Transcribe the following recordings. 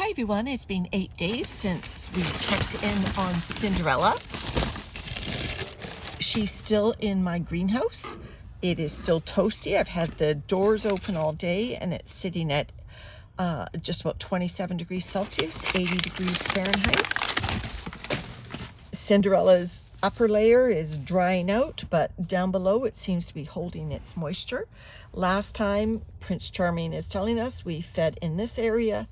Hi everyone, it's been 8 days since we checked in on Cinderella. She's still in my greenhouse. It is still toasty. I've had the doors open all day and it's sitting at just about 27 degrees Celsius, 80 degrees Fahrenheit. Cinderella's upper layer is drying out, but down below it seems to be holding its moisture. Last time, Prince Charming is telling us, we fed in this area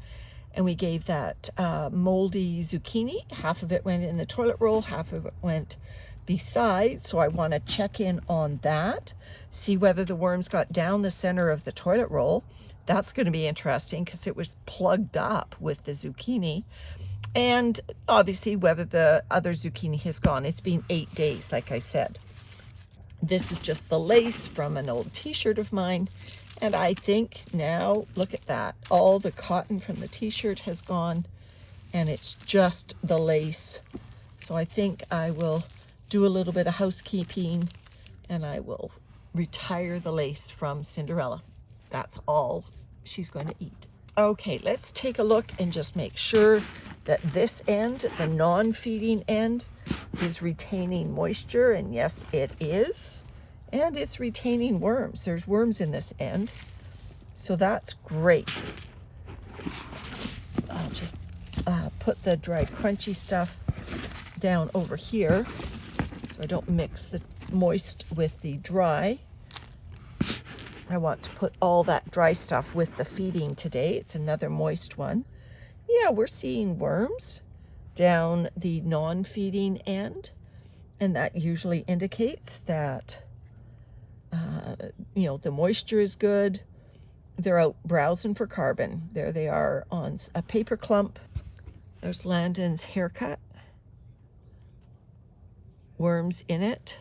and we gave that moldy zucchini. Half of it went in the toilet roll, half of it went beside. So I want to check in on that, see whether the worms got down the center of the toilet roll. That's going to be interesting because it was plugged up with the zucchini. And obviously whether the other zucchini has gone. It's been 8 days, like I said. This is just the lace from an old t-shirt of mine. And I think now, look at that. All the cotton from the t-shirt has gone and it's just the lace. So I think I will do a little bit of housekeeping and I will retire the lace from Cinderella. That's all she's going to eat. Okay, let's take a look and just make sure that this end, the non-feeding end, is retaining moisture. And yes, it is. And it's retaining worms. There's worms in this end. So that's great. I'll just put the dry crunchy stuff down over here so I don't mix the moist with the dry. I want to put all that dry stuff with the feeding today. It's another moist one. Yeah, we're seeing worms down the non-feeding end. And that usually indicates that the moisture is good. They're out browsing for carbon. There they are on a paper clump. There's Landon's haircut. Worms in it.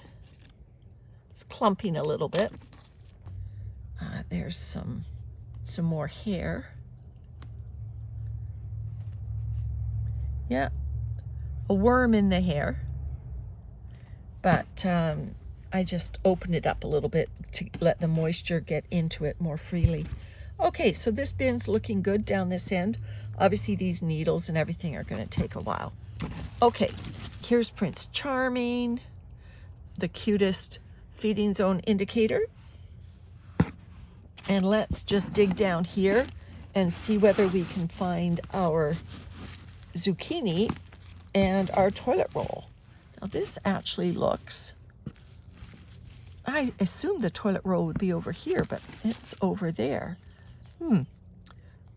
It's clumping a little bit. There's some more hair. Yeah, a worm in the hair. But I just opened it up a little bit to let the moisture get into it more freely. Okay, so this bin's looking good down this end. Obviously these needles and everything are going to take a while. Okay, here's Prince Charming, the cutest feeding zone indicator. And let's just dig down here and see whether we can find our zucchini and our toilet roll. Now this actually looks, I assumed the toilet roll would be over here, but it's over there.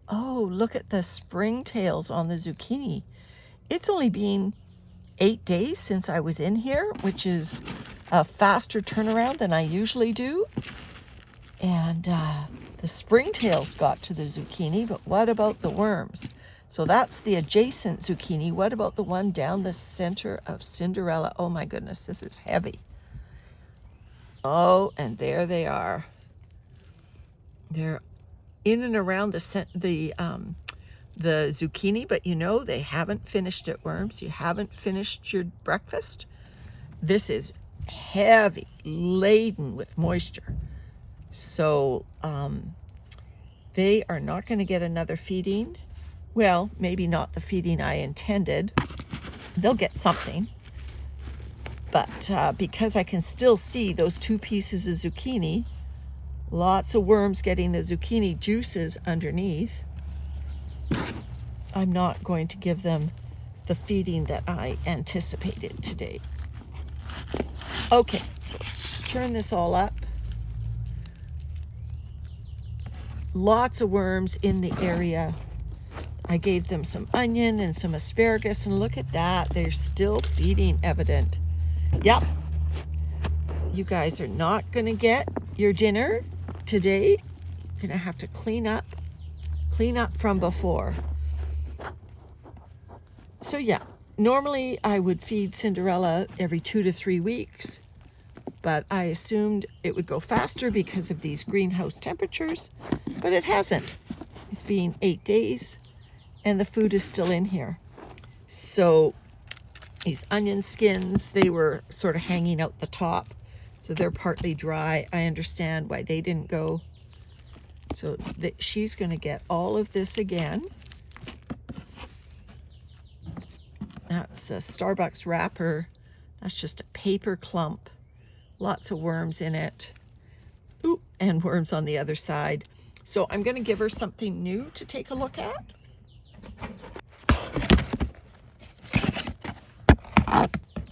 Oh, look at the springtails on the zucchini. It's only been 8 days since I was in here, which is a faster turnaround than I usually do. And the springtails got to the zucchini, but what about the worms? So that's the adjacent zucchini. What about the one down the center of Cinderella? Oh my goodness, this is heavy. Oh, and there they are. They're in and around the zucchini, but they haven't finished it, worms. You haven't finished your breakfast. This is heavy, laden with moisture. So they are not going to get another feeding. Well, maybe not the feeding I intended. They'll get something. But because I can still see those 2 pieces of zucchini, lots of worms getting the zucchini juices underneath, I'm not going to give them the feeding that I anticipated today. Okay, so let's turn this all up. Lots of worms in the area. I gave them some onion and some asparagus, and look at that. They're still feeding evident. Yep. You guys are not going to get your dinner today. You're going to have to clean up from before. So yeah, normally I would feed Cinderella every 2 to 3 weeks, but I assumed it would go faster because of these greenhouse temperatures, but it hasn't. It's been 8 days and the food is still in here. So these onion skins, they were sort of hanging out the top, so they're partly dry. I understand why they didn't go. So she's going to get all of this again. That's a Starbucks wrapper. That's just a paper clump. Lots of worms in it. Ooh, and worms on the other side. So I'm going to give her something new to take a look at.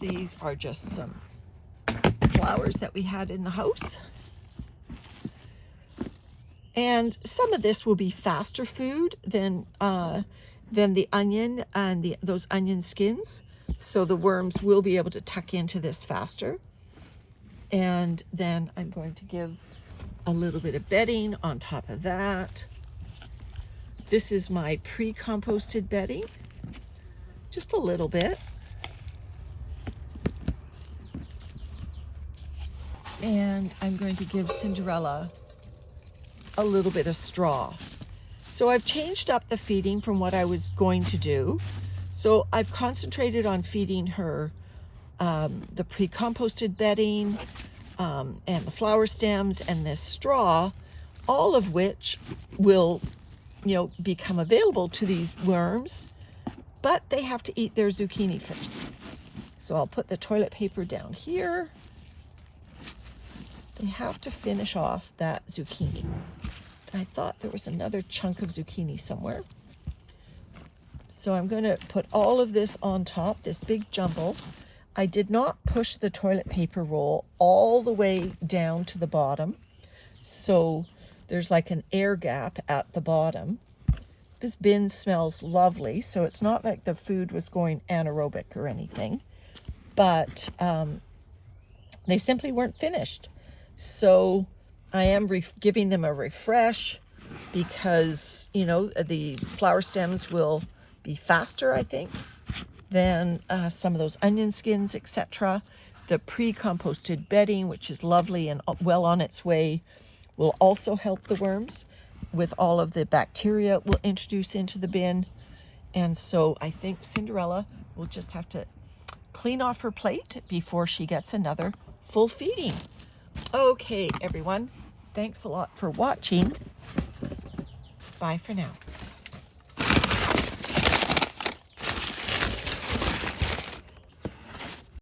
These are just some flowers that we had in the house. And some of this will be faster food than the onion and those onion skins. So the worms will be able to tuck into this faster. And then I'm going to give a little bit of bedding on top of that. This is my pre-composted bedding. Just a little bit. And I'm going to give Cinderella a little bit of straw. So I've changed up the feeding from what I was going to do. So I've concentrated on feeding her the pre-composted bedding and the flower stems and this straw, all of which will, become available to these worms, but they have to eat their zucchini first. So I'll put the toilet paper down here. They have to finish off that zucchini. I thought there was another chunk of zucchini somewhere. So I'm going to put all of this on top, this big jumble. I did not push the toilet paper roll all the way down to the bottom. So there's like an air gap at the bottom. This bin smells lovely, so it's not like the food was going anaerobic or anything. But they simply weren't finished. So I am giving them a refresh because, the flower stems will be faster, I think, than some of those onion skins, etc. The pre-composted bedding, which is lovely and well on its way, will also help the worms with all of the bacteria we'll introduce into the bin. And so I think Cinderella will just have to clean off her plate before she gets another full feeding. Okay, everyone. Thanks a lot for watching. Bye for now.